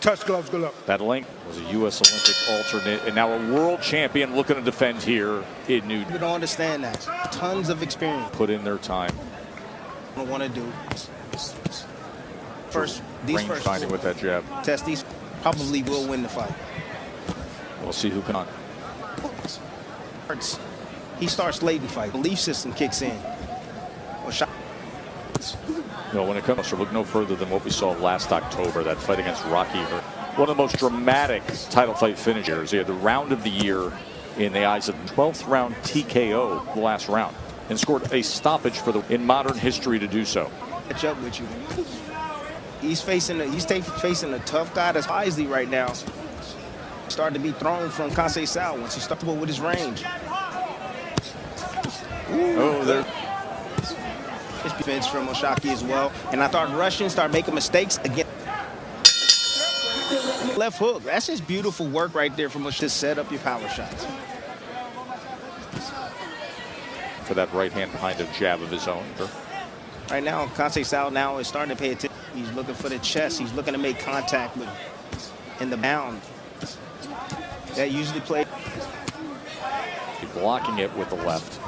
touch gloves, good luck. That link was a U.S. Olympic alternate and now a world champion looking to defend here in New York. You don't understand that. Tons of experience. Put in their time. I want to do. These range finding with that jab. Test these probably will win the fight. We'll see who can. He starts late in fight. Belief system kicks in. No, when it comes to look no further than what we saw last October, that fight against Rocky. One of the most dramatic title fight finishers. He had the round of the year in the eyes of 12th round TKO the last round and scored a stoppage for in modern history to do so. Catch up with you. He's facing a tough guy that's Isley right now. Starting to be thrown from Conceição once he starts with his range. Oh, there. His defense from Oshaki as well. And I thought Russians start making mistakes again. Left hook. That's just beautiful work right there from Oshaki to set up your power shots. For that right hand behind a jab of his own. Right now, Conceição now is starting to pay attention. He's looking for the chest. He's looking to make contact with in the bound. That usually plays. He's blocking it with the left.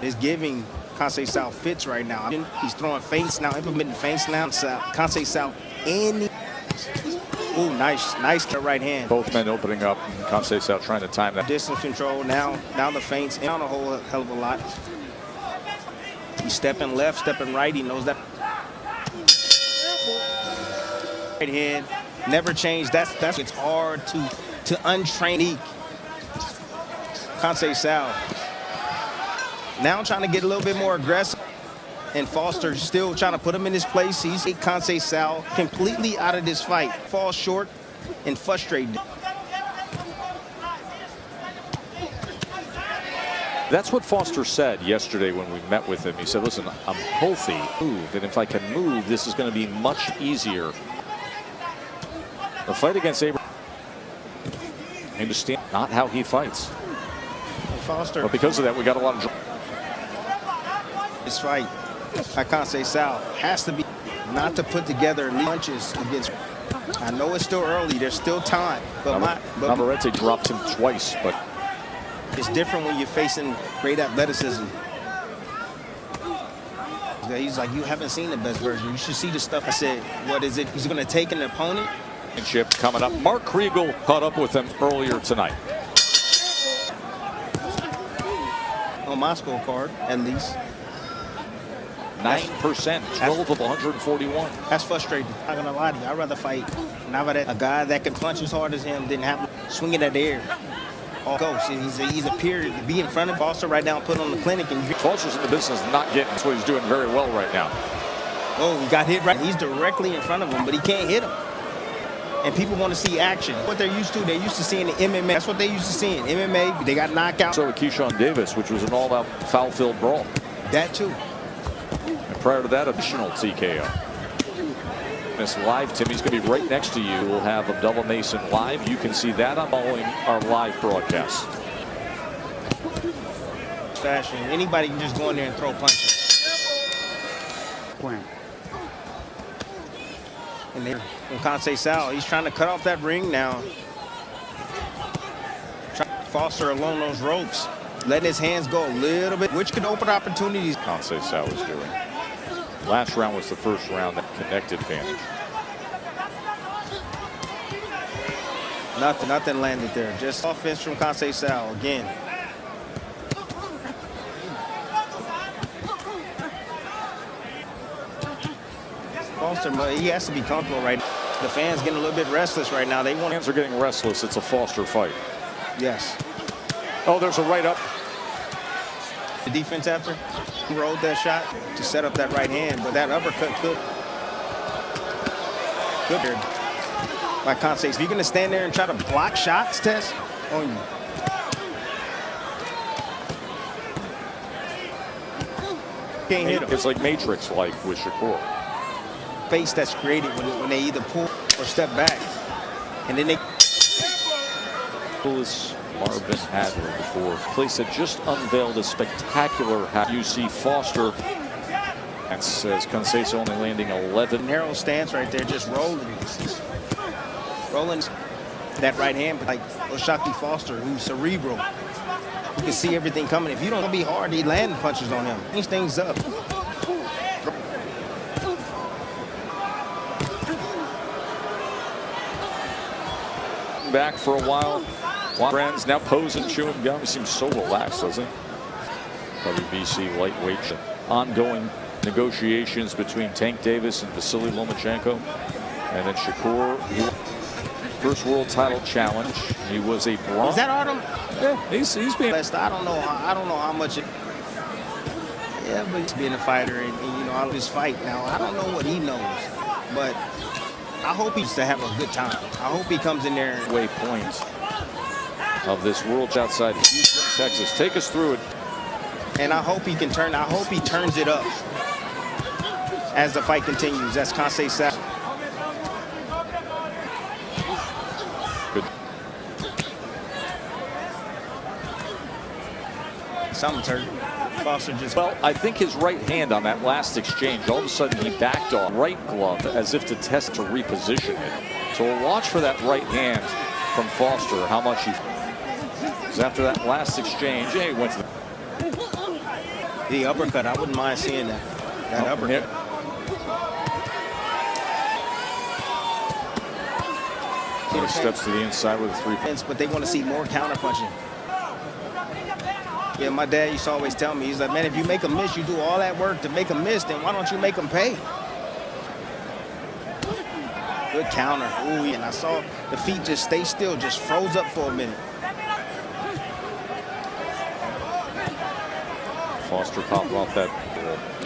Is giving Conceição fits right now. He's throwing feints now, implementing feints now. Conceição in. Ooh, nice right hand. Both men opening up. Conceição trying to time that. Distance control now the feints down a whole hell of a lot. He's stepping left, stepping right. He knows that. Right hand never changed. That's it's hard to untrain Conceição. Now trying to get a little bit more aggressive, and Foster still trying to put him in his place. He's Conceição completely out of this fight. Falls short and frustrated. That's what Foster said yesterday when we met with him. He said, listen, I'm healthy, and if I can move, this is going to be much easier. The fight against Abraham, I understand not how he fights. Foster. But because of that, we got a lot of. This fight by Conceição has to be not to put together punches against. I know it's still early. There's still time. But Navarrete dropped him twice, but it's different when you're facing great athleticism. He's like, you haven't seen the best version. You should see the stuff. I said, what is it? He's going to take an opponent. Chip coming up. Mark Kriegel caught up with him earlier tonight. On my scorecard, at least. 9%, 12 of 141. That's frustrating. I'm not gonna lie to you. I'd rather fight Navarrete, a guy that can punch as hard as him, didn't have to swing it at the air. All goes. He's a peer to be in front of Foster right now, put on the clinic. And Foster's in the business of not getting. That's what he's doing very well right now. Oh, he got hit right. He's directly in front of him, but he can't hit him. And people want to see action. What they're used to seeing the MMA. That's what they're used to seeing. MMA, they got knockouts. So Keyshawn Davis, which was an all-out foul-filled brawl. That too. And prior to that, additional TKO. This live, Timmy's going to be right next to you. We'll have Abdullah Mason live. You can see that on following our live broadcast. Fashion. Anybody can just go in there and throw punches. Wham. And then Conceição, he's trying to cut off that ring now. Foster along those ropes, letting his hands go a little bit, which could open opportunities. Conceição was doing. Last round was the first round that connected advantage. Nothing landed there. Just offense from Conceição again. Foster, he has to be comfortable right now. The fans getting a little bit restless right now. Fans are getting restless. It's a Foster fight. Yes. Oh, there's a right up. The defense after he rolled that shot to set up that right hand, but that uppercut could by Conceição. If you're going to stand there and try to block shots, Tess, on you. Can't hit him. It's like Matrix-like with Shakur. Face that's created when they either pull or step back, and then they. Marvin Hagler before. Place that just unveiled a spectacular. You see Foster. And says Conceição only landing 11. Narrow stance right there, just rolling. Roland's that right hand, but like Oshaki Foster, who's cerebral. You can see everything coming. If you don't be hard, he land punches on him. Change things up. Back for a while. Friends now posing, chewing gum. He seems so relaxed, doesn't he? WBC lightweight. Ongoing negotiations between Tank Davis and Vasily Lomachenko. And then Shakur, first world title challenge. He was a bronze. Is that Artem? Yeah, he's being. I don't know how much. Yeah, but he's being a fighter, and you know, all this fight now. I don't know what he knows, but I hope he's to have a good time. I hope he comes in there. Waypoint of this world outside Houston, Texas. Take us through it. And I hope he can turn. I hope he turns it up as the fight continues. That's Conceição. Good. Something's hurt. Foster just. Well, I think his right hand on that last exchange, all of a sudden he backed off right glove as if to test to reposition it. So we'll watch for that right hand from Foster, how much he. Because after that last exchange, yeah, he went to the uppercut. I wouldn't mind seeing that. That uppercut. He steps to the inside with a 3 points. But they want to see more counter punching. Yeah, my dad used to always tell me, he's like, man, if you make them miss, you do all that work to make them miss, then why don't you make them pay? Good counter. Ooh, and I saw the feet just stay still, just froze up for a minute. Foster popped off that.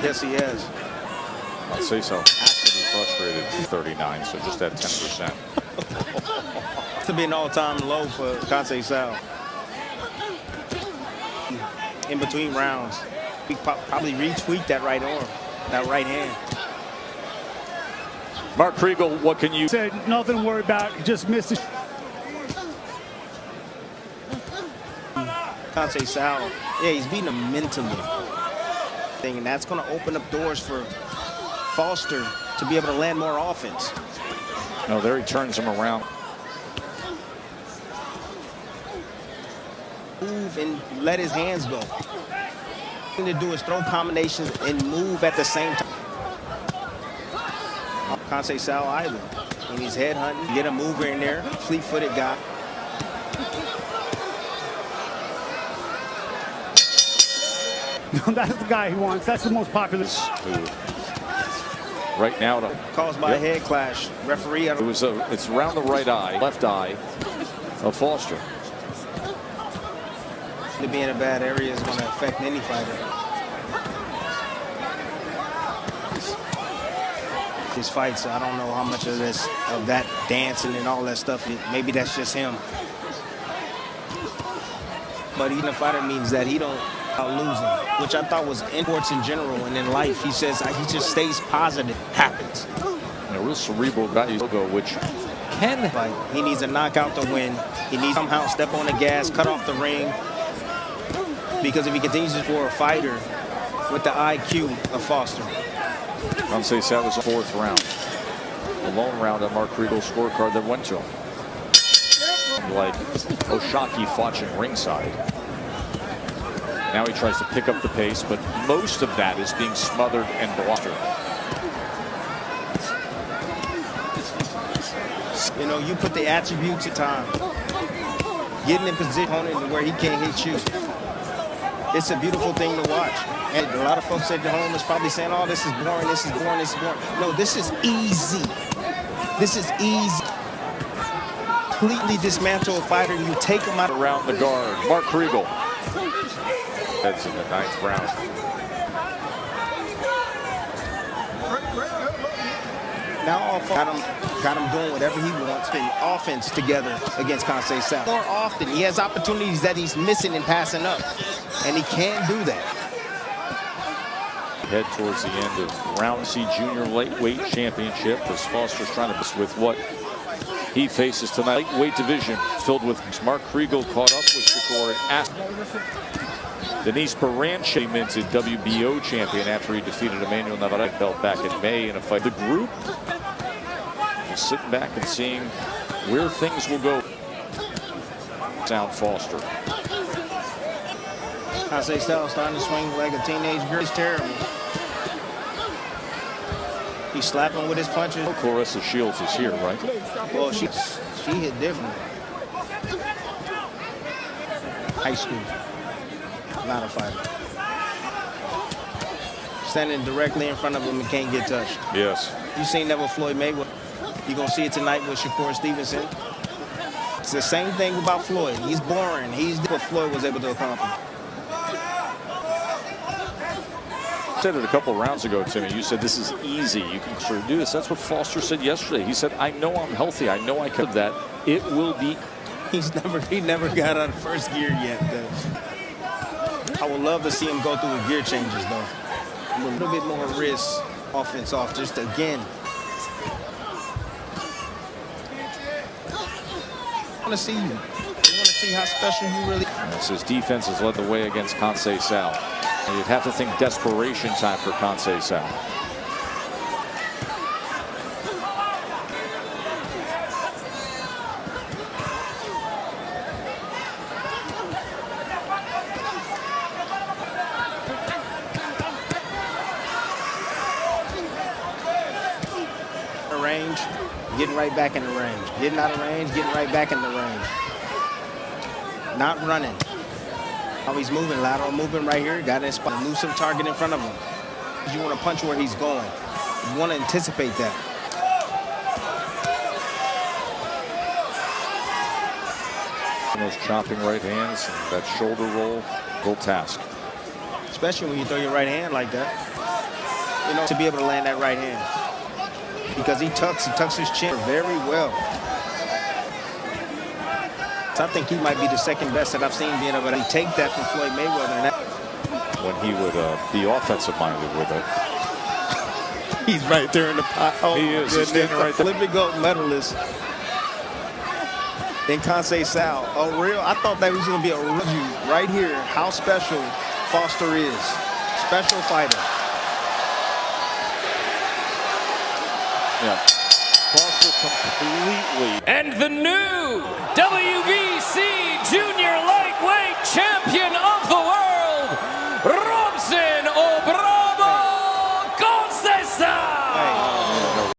Yes, he has. I'd say so. Has to be frustrated. 39, so just at 10%. To be an all-time low for Conceição. In between rounds, we probably retweaked that right arm, that right hand. Mark Kriegel, what can you say? Nothing to worry about. Just missed it. Conceição, yeah, he's beating him mentally. And that's going to open up doors for Foster to be able to land more offense. No, there he turns him around. Move and let his hands go. What to do is throw combinations and move at the same time. Conceição either. And he's head hunting. Get a mover in there. Fleet-footed guy. That's the guy he wants. That's the most popular. Right now, caused by a head clash. Referee. It's around the right eye, left eye of Foster. To be in a bad area is going to affect any fighter. His fight, so I don't know how much of that dancing and all that stuff. Maybe that's just him. But even a fighter means that he don't losing, which I thought was in sports in general and in life. He says he just stays positive. Happens. A real cerebral guy, which can. He needs a knockout to win. He needs somehow step on the gas, cut off the ring. Because if he continues for a fighter with the IQ of Foster. Conceição was the 4th round. The lone round on Mark Kriegel's scorecard that went to him. Like Oshaki watching ringside. Now he tries to pick up the pace, but most of that is being smothered and blocked. You know, you put the attributes of time. Getting in position where he can't hit you. It's a beautiful thing to watch. And a lot of folks at home is probably saying, oh, this is boring, this is boring, this is boring. No, this is easy. This is easy. Completely dismantle a fighter and you take him out. Around the guard, Mark Kriegel. That's in the 9th round. Now got him doing whatever he wants. The offense together against Conceição. More often, he has opportunities that he's missing and passing up. And he can do that. Head towards the end of Round C Junior Lightweight Championship as Foster's trying to miss with what he faces tonight. Lightweight division filled with Mark Kriegel caught up with Shakur and Denise Baranchi minted WBO champion after he defeated Emmanuel Navarrete belt back in May in a fight. The group just sitting back and seeing where things will go. Sound Foster. Conceição starting to swing like a teenage girl. It's terrible. He's slapping with his punches. Clarissa Shields is here, right? Well, she hit different. High school. Not a fighter. Standing directly in front of him and can't get touched. Yes. You seen that with Floyd Mayweather. You're going to see it tonight with Shakur Stevenson. It's the same thing about Floyd. He's boring. He's what Floyd was able to accomplish. You said it a couple of rounds ago, Timmy. You said this is easy. You can sort of do this. That's what Foster said yesterday. He said, I know I'm healthy. I know I could that. It will be. He never got out of first gear yet, though. I would love to see him go through the gear changes, though. A little bit more risk, offense off, just again. I want to see you. I want to see how special you really are. Yes, his defense has led the way against Conceição. And you'd have to think desperation time for Conceição. Range, getting right back in the range. Getting out of range, getting right back in the range. Not running. How he's moving, lateral movement right here. Got that spot, elusive target in front of him. You want to punch where he's going. You want to anticipate that. Those chopping right hands, and that shoulder roll, full task. Especially when you throw your right hand like that. You know, to be able to land that right hand. Because he tucks his chin very well. So I think he might be the second best that I've seen being able to take that from Floyd Mayweather. And that when he would be offensive minded with it. He's right there in the pot. Oh, he is. He's standing right there. Olympic gold medalist in Conceição. Oh, real? I thought that was going to be a review right here. How special Foster is. Special fighter. Yeah. Foster completely. And the new